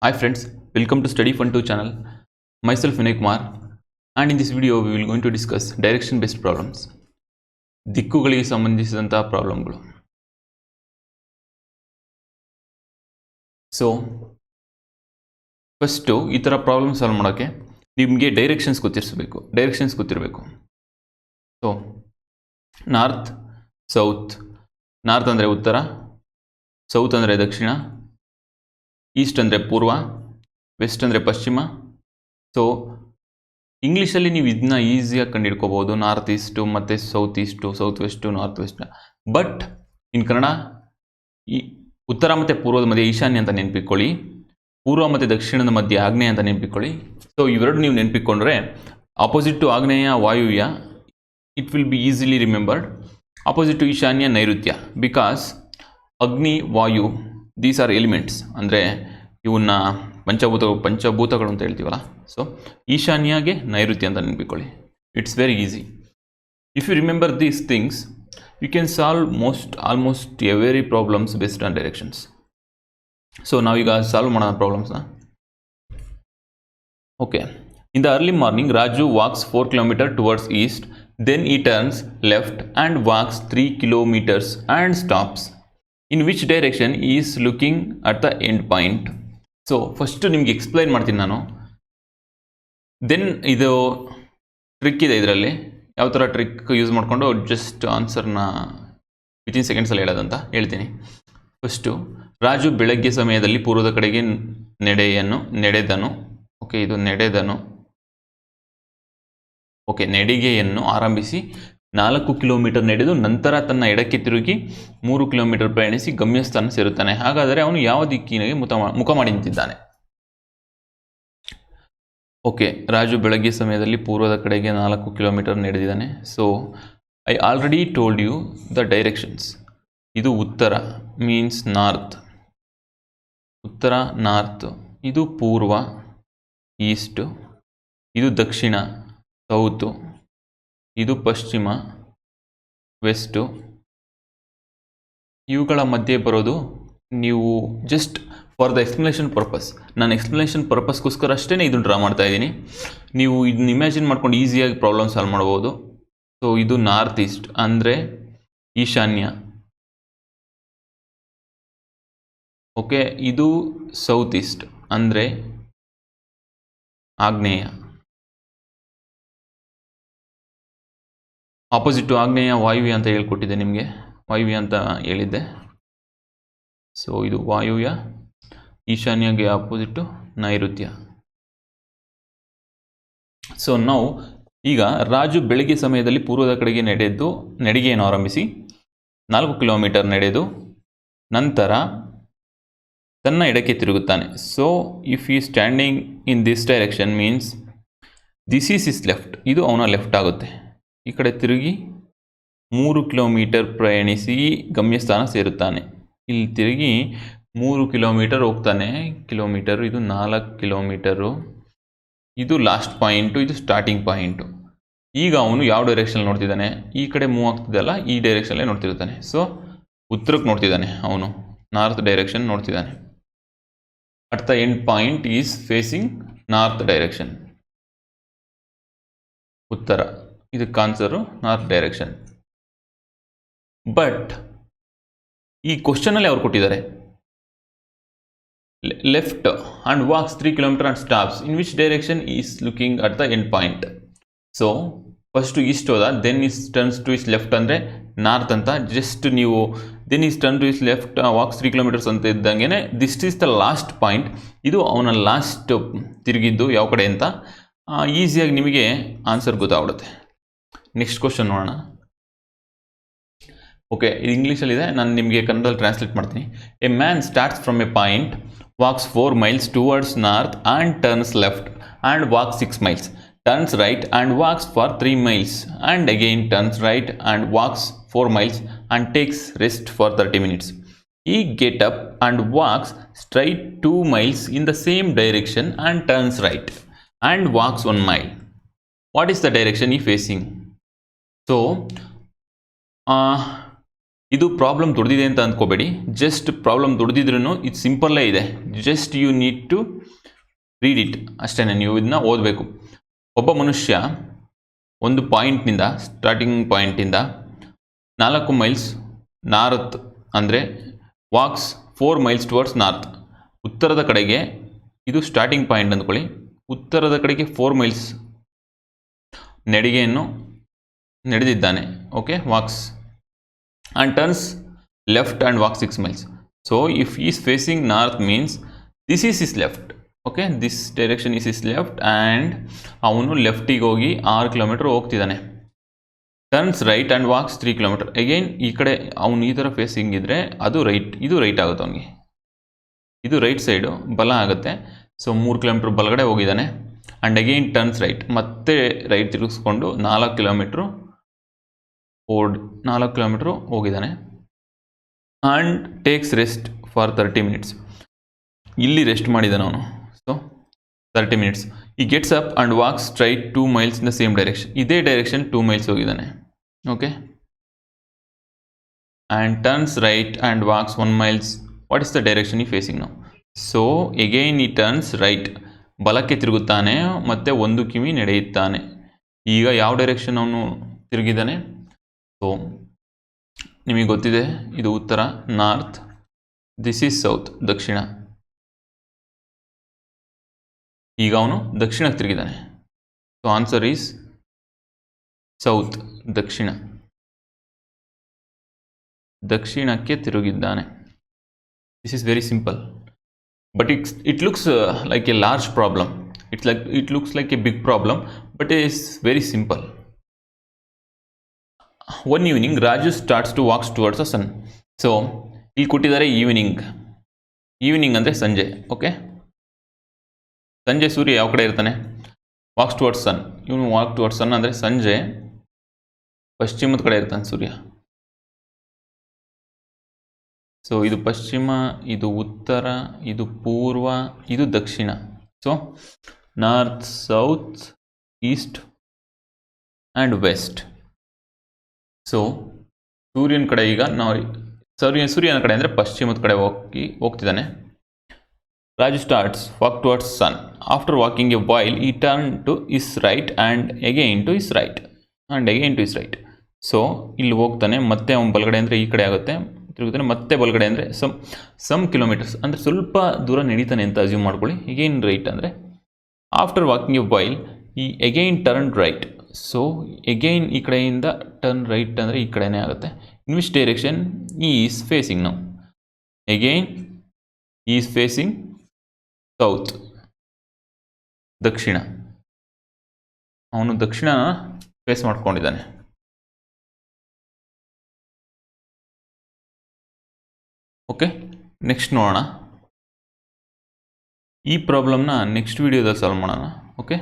Hi friends, welcome to Study Fun 2 channel. Myself Vinay Kumar, and in this video we will going to discuss direction based problems. ದಿಕ್ಕುಗಳಿಗೆ ಸಂಬಂಧಿಸಿದಂತಹ ಪ್ರಾಬ್ಲಮ್ಗಳು. So first ಈ ಥರ problem solve ಮಾಡೋಕ್ಕೆ ನಿಮಗೆ directions ಗೊತ್ತಿರಬೇಕು. So north south, north ಅಂದರೆ ಉತ್ತರ, ಸೌತ್ ಅಂದರೆ ದಕ್ಷಿಣ, ಈಸ್ಟ್ ಅಂದರೆ ಪೂರ್ವ, ವೆಸ್ಟ್ ಅಂದರೆ ಪಶ್ಚಿಮ. ಸೊ ಇಂಗ್ಲೀಷಲ್ಲಿ ನೀವು ಇದನ್ನ ಈಸಿಯಾಗಿ ಕಂಡುಹಿಡ್ಕೋಬೋದು, ನಾರ್ತ್ ಈಸ್ಟು ಮತ್ತು south east, south west, north west. But in Kannada ಈ ಉತ್ತರ ಮತ್ತು ಪೂರ್ವದ ಮಧ್ಯೆ ಈಶಾನ್ಯ ಅಂತ ನೆನಪಿಟ್ಕೊಳ್ಳಿ, ಪೂರ್ವ ಮತ್ತು ದಕ್ಷಿಣದ ಮಧ್ಯೆ ಆಗ್ನೇಯ ಅಂತ ನೆನಪಿಟ್ಕೊಳ್ಳಿ. ಸೊ ಇವೆರಡು ನೀವು ನೆನಪಿಟ್ಕೊಂಡ್ರೆ ಆಪೋಸಿಟ್ ಟು ಆಗ್ನೇಯ ವಾಯುವ್ಯ, it will be easily remembered. Opposite to ಈಶಾನ್ಯ ನೈಋತ್ಯ, ಬಿಕಾಸ್ ಅಗ್ನಿ ವಾಯು ದೀಸ್ ಆರ್ ಎಲಿಮೆಂಟ್ಸ್, ಅಂದರೆ ಇವನ್ನ ಪಂಚಭೂತಗಳು ಅಂತ ಹೇಳ್ತೀವಲ್ಲ. ಸೊ ಈಶಾನ್ಯಗೆ ನೈಋತ್ಯ ಅಂತ ನೆನಪಿಕೊಳ್ಳಿ. It's very easy. If you remember these things you can solve almost every problems based on directions. So ನಾವೀಗ ಸಾಲ್ವ್ ಮಾಡೋಣ ಪ್ರಾಬ್ಲಮ್ಸ್ನ. Okay, in the early morning Raju walks 4 kilometers towards east, then he turns left and walks 3 kilometers and stops. In which direction is looking at the end point? So first ನಿಮ್ಗೆ explain ಮಾಡ್ತೀನಿ ನಾನು, then ಇದು trick ಇದೆ ಇದರಲ್ಲಿ. ಯಾವ ಥರ trick use ಮಾಡಿಕೊಂಡು just ಆನ್ಸರ್ನ within ಸೆಕೆಂಡ್ಸಲ್ಲಿ ಹೇಳೋದಂತ ಹೇಳ್ತೀನಿ. ಫಸ್ಟು, ರಾಜು ಬೆಳಗ್ಗೆ ಸಮಯದಲ್ಲಿ ಪೂರ್ವದ ಕಡೆಗೆ ನಡೆದನು. ಓಕೆ, ಇದು ನಡೆದನು. ಓಕೆ, ನಡಿಗೆಯನ್ನು ಆರಂಭಿಸಿ 4 kilometers ನಡೆದು ನಂತರ ತನ್ನ ಎಡಕ್ಕೆ ತಿರುಗಿ 3 kilometers ಪ್ರಯಾಣಿಸಿ ಗಮ್ಯಸ್ಥಾನ ಸೇರುತ್ತಾನೆ. ಹಾಗಾದರೆ ಅವನು ಯಾವ ದಿಕ್ಕಿನಿಗೆ ಮುಖ ಮಾಡಿ ನಿಂತಿದ್ದಾನೆ? ಓಕೆ, ರಾಜು ಬೆಳಗ್ಗೆ ಸಮಯದಲ್ಲಿ ಪೂರ್ವದ ಕಡೆಗೆ 4 kilometers ನಡೆದಿದ್ದಾನೆ. So I already told you the directions. ಇದು ಉತ್ತರ ಮೀನ್ಸ್ ನಾರ್ತ್, ಉತ್ತರ ನಾರ್ತ್. ಇದು ಪೂರ್ವ ಈಸ್ಟು, ಇದು ದಕ್ಷಿಣ ಸೌತು, ಇದು ಪಶ್ಚಿಮ ವೆಸ್ಟು. ಇವುಗಳ ಮಧ್ಯೆ ಬರೋದು ನೀವು just for the explanation purpose, ನಾನು ಎಕ್ಸ್ಪ್ಲನೇಷನ್ ಪರ್ಪಸ್ಗೋಸ್ಕರ ಅಷ್ಟೇ ಇದನ್ನು ಡ್ರಾ ಮಾಡ್ತಾ ಇದ್ದೀನಿ. ನೀವು ಇದನ್ನ ಇಮ್ಯಾಜಿನ್ ಮಾಡ್ಕೊಂಡು ಈಸಿಯಾಗಿ ಪ್ರಾಬ್ಲಮ್ ಸಾಲ್ವ್ ಮಾಡ್ಬೋದು. ಸೊ ಇದು ನಾರ್ತ್ ಈಸ್ಟ್ ಅಂದರೆ ಈಶಾನ್ಯ. ಓಕೆ, ಇದು ಸೌತ್ ಈಸ್ಟ್ ಅಂದರೆ ಆಗ್ನೇಯ. ಆಪೋಸಿಟ್ಟು ಆಗ್ನೇಯ ವಾಯುವ್ಯ ಅಂತ ಹೇಳ್ಕೊಟ್ಟಿದ್ದೆ ನಿಮಗೆ, ವಾಯುವ್ಯ ಅಂತ ಹೇಳಿದ್ದೆ. ಸೊ ಇದು ವಾಯುವ್ಯ, ಈಶಾನ್ಯಗೆ ಆಪೋಸಿಟ್ಟು ನೈಋತ್ಯ. ಸೊ ನಾವು ಈಗ ರಾಜು ಬೆಳಗ್ಗೆ ಸಮಯದಲ್ಲಿ ಪೂರ್ವದ ಕಡೆಗೆ ನಡಿಗೆಯನ್ನು ಆರಂಭಿಸಿ 4 kilometers ನಡೆದು ನಂತರ ತನ್ನ ಎಡಕ್ಕೆ ತಿರುಗುತ್ತಾನೆ. ಸೊ ಇಫ್ ಈ standing in this direction means this is his left, ಇದು ಅವನ ಲೆಫ್ಟ್ ಆಗುತ್ತೆ. ಈ ಕಡೆ ತಿರುಗಿ 3 kilometers ಪ್ರಯಾಣಿಸಿ ಗಮ್ಯಸ್ಥಾನ ಸೇರುತ್ತಾನೆ. ಇಲ್ಲಿ ತಿರುಗಿ 3 kilometers ಹೋಗ್ತಾನೆ. ಕಿಲೋಮೀಟರು, ಇದು 4 kilometers, ಇದು ಲಾಸ್ಟ್ ಪಾಯಿಂಟು, ಇದು ಸ್ಟಾರ್ಟಿಂಗ್ ಪಾಯಿಂಟು. ಈಗ ಅವನು ಯಾವ ಡೈರೆಕ್ಷನ್ ನೋಡ್ತಿದ್ದಾನೆ? ಈ ಕಡೆ ಮೂವ್ ಆಗ್ತಿದ್ದಲ್ಲ, ಈ ಡೈರೆಕ್ಷನ್ಲೇ ನೋಡ್ತಿರ್ತಾನೆ. ಸೊ ಉತ್ತರಕ್ಕೆ ನೋಡ್ತಿದ್ದಾನೆ, ಅವನು ನಾರ್ತ್ ಡೈರೆಕ್ಷನ್ ನೋಡ್ತಿದ್ದಾನೆ. At the end point is facing north direction, ಉತ್ತರ. ಇದಕ್ಕೆ ಆನ್ಸರು ನಾರ್ತ್ ಡೈರೆಕ್ಷನ್. ಬಟ್ ಈ ಕ್ವಶನಲ್ಲಿ ಅವ್ರು ಕೊಟ್ಟಿದ್ದಾರೆ left and walks 3 kilometers and stops. In which direction is looking at the end point? So first east ಹೋದ, then is turns to his left ಅಂದರೆ north ಅಂತ. Just ನೀವು then is turn to his left walks 3 kilometers ಅಂತ ಇದ್ದಂಗೆ this is the last point. ಇದು ಅವನ last ತಿರುಗಿದ್ದು ಯಾವ ಕಡೆ ಅಂತ ಈಸಿಯಾಗಿ ನಿಮಗೆ ಆನ್ಸರ್ ಗೊತ್ತಾಗ್ಬಿಡುತ್ತೆ. ನೆಕ್ಸ್ಟ್ ಕ್ವಶನ್ ನೋಡೋಣ. ಓಕೆ, ಇದು ಇಂಗ್ಲೀಷಲ್ಲಿದೆ, ನಾನು ನಿಮಗೆ ಕನ್ನಡದಲ್ಲಿ ಟ್ರಾನ್ಸ್ಲೇಟ್ ಮಾಡ್ತೀನಿ. A man starts from A point, walks 4 miles towards north and turns left and walks 6 miles, turns right and walks for 3 miles and again turns right and walks 4 miles and takes rest for 30 minutes. He get up and walks straight 2 miles in the same direction and turns right and walks 1 mile. What is the direction he facing? So ಇದು problem ದೊಡ್ಡದಿದೆ ಅಂತ ಅಂದ್ಕೋಬೇಡಿ, just problem ದೊಡ್ಡದಿದ್ರೂ ಇದು ಸಿಂಪಲ್ಲೇ ಇದೆ, just you need to read it ಅಷ್ಟೇ. ನೀವು ಇದನ್ನ ಓದಬೇಕು. ಒಬ್ಬ ಮನುಷ್ಯ ಒಂದು ಪಾಯಿಂಟ್ನಿಂದ, ಸ್ಟಾರ್ಟಿಂಗ್ ಪಾಯಿಂಟಿಂದ 4 ಮೈಲ್ಸ್ ನಾರ್ತ್ ಅಂದರೆ ವಾಕ್ಸ್ 4 ಮೈಲ್ಸ್ ಟುವರ್ಡ್ಸ್ ನಾರ್ತ್, ಉತ್ತರದ ಕಡೆಗೆ, ಇದು ಸ್ಟಾರ್ಟಿಂಗ್ ಪಾಯಿಂಟ್ ಅಂದ್ಕೊಳ್ಳಿ, ಉತ್ತರದ ಕಡೆಗೆ 4 ಮೈಲ್ಸ್ ನಡಿಗೆಯನ್ನು ನಡೆದಿದ್ದಾನೆ. Okay, walks and turns left and walk 6 miles. So if is facing north means this is his left. Okay, this direction is his left and ಅವನು ಲೆಫ್ಟಿಗೆ ಹೋಗಿ 6 ಕಿಲೋಮೀಟರ್ ಹೋಗ್ತಿದ್ದಾನೆ. Turns right and walks 3 kilometre. Again ಈ ಕಡೆ ಅವನು ಈ ಥರ facing ಇದ್ದರೆ ಅದು ರೈಟ್, ಇದು ರೈಟ್ ಆಗುತ್ತೆ ಅವನಿಗೆ, ಇದು ರೈಟ್ ಸೈಡು ಬಲ ಆಗುತ್ತೆ. ಸೊ 3 ಕಿಲೋಮೀಟ್ರ್ ಬಲಗಡೆ ಹೋಗಿದ್ದಾನೆ ಆ್ಯಂಡ್ ಅಗೈನ್ ಟರ್ನ್ಸ್ ರೈಟ್, ಮತ್ತೆ ರೈಟ್ ತಿರುಗಿಸ್ಕೊಂಡು 4 ಕಿಲೋಮೀಟ್ರು ಹೋಗಿದ್ದಾನೆ and takes rest for 30 minutes. ಇಲ್ಲಿ ರೆಸ್ಟ್ ಮಾಡಿದ್ದಾನೆ ಅವನು. So 30 minutes. He gets up and walks straight 2 miles in the same direction. ಇದೇ ಡೈರೆಕ್ಷನ್ 2 ಮೈಲ್ಸ್ ಹೋಗಿದ್ದಾನೆ. Okay, and turns right and walks 1 miles. What is the direction he facing ನಾವು? So again he turns right, ಬಲಕ್ಕೆ ತಿರುಗುತ್ತಾನೆ ಮತ್ತು 1 ಕಿಮಿ ನಡೆಯುತ್ತಾನೆ. ಈಗ ಯಾವ direction ಅವನು ತಿರುಗಿದ್ದಾನೆ? So ನಿಮಗೆ ಗೊತ್ತಿದೆ, ಇದು ಉತ್ತರ ನಾರ್ತ್, ದಿಸ್ ಈಸ್ ಸೌತ್ ದಕ್ಷಿಣ. ಈಗ ಅವನು ದಕ್ಷಿಣಕ್ಕೆ ತಿರುಗಿದ್ದಾನೆ. ಸೊ ಆನ್ಸರ್ ಈಸ್ ಸೌತ್, ದಕ್ಷಿಣಕ್ಕೆ ತಿರುಗಿದ್ದಾನೆ. This is very simple, but it looks like a large problem. It looks like a big problem, but it is very simple. One evening Raju starts to walks towards the sun. So ಇಲ್ಲಿ ಕೊಟ್ಟಿದ್ದಾರೆ evening ಅಂದರೆ ಸಂಜೆ. Okay, ಸಂಜೆ ಸೂರ್ಯ ಯಾವ ಕಡೆ ಇರ್ತಾನೆ? Walks towards ಸನ್. ಇವನು walk towards ಸನ್ ಅಂದರೆ ಸಂಜೆ ಪಶ್ಚಿಮದ ಕಡೆ ಇರ್ತಾನೆ ಸೂರ್ಯ. ಸೊ ಇದು ಪಶ್ಚಿಮ, ಇದು ಉತ್ತರ, ಇದು ಪೂರ್ವ, ಇದು ದಕ್ಷಿಣ. So north, south, east and west. So ಸೂರ್ಯನ ಕಡೆ ಈಗ ನಾವು ಸೂರ್ಯನ ಕಡೆ ಅಂದರೆ ಪಶ್ಚಿಮದ ಕಡೆ ಹೋಗ್ತಿದ್ದಾನೆ. Raju starts walk towards sun. After walking a while he turn to his right and again to his right. So ಇಲ್ಲಿ ಹೋಗ್ತಾನೆ, ಮತ್ತೆ ಅವನ ಬಲಗಡೆ ಅಂದರೆ ಈ ಕಡೆ ಆಗುತ್ತೆ, ತಿರುಗುತ್ತಾನೆ, ಮತ್ತೆ ಬಲಗಡೆ ಅಂದರೆ ಸಮ್ ಕಿಲೋಮೀಟರ್ಸ್ ಅಂದರೆ ಸ್ವಲ್ಪ ದೂರ ನಡೀತಾನೆ ಅಂತ ಅಸ್ಯೂಮ್ ಮಾಡ್ಕೊಳ್ಳಿ. ಎಗೈನ್ ರೈಟ್ ಅಂದರೆ ಆಫ್ಟರ್ ವಾಕಿಂಗ್ ಎ ವೈಲ್ ಈ again turn right. So again ಈ ಕಡೆಯಿಂದ ಟರ್ನ್ ರೈಟ್ ಅಂದರೆ ಈ ಕಡೆನೇ ಆಗುತ್ತೆ. ಇನ್ ವಿಚ್ ಡೈರೆಕ್ಷನ್ ಈಸ್ ಫೇಸಿಂಗ್ ನಾವು? ಎಗೈನ್ ಈಸ್ ಫೇಸಿಂಗ್ ಸೌತ್, ದಕ್ಷಿಣ. ಅವನು ದಕ್ಷಿಣ ಫೇಸ್ ಮಾಡ್ಕೊಂಡಿದ್ದಾನೆ. ಓಕೆ, ನೆಕ್ಸ್ಟ್ ನೋಡೋಣ. ಈ ಪ್ರಾಬ್ಲಮ್ನ ನೆಕ್ಸ್ಟ್ ವಿಡಿಯೋದಲ್ಲಿ ಸಾಲ್ವ್ ಮಾಡೋಣ. ಓಕೆ.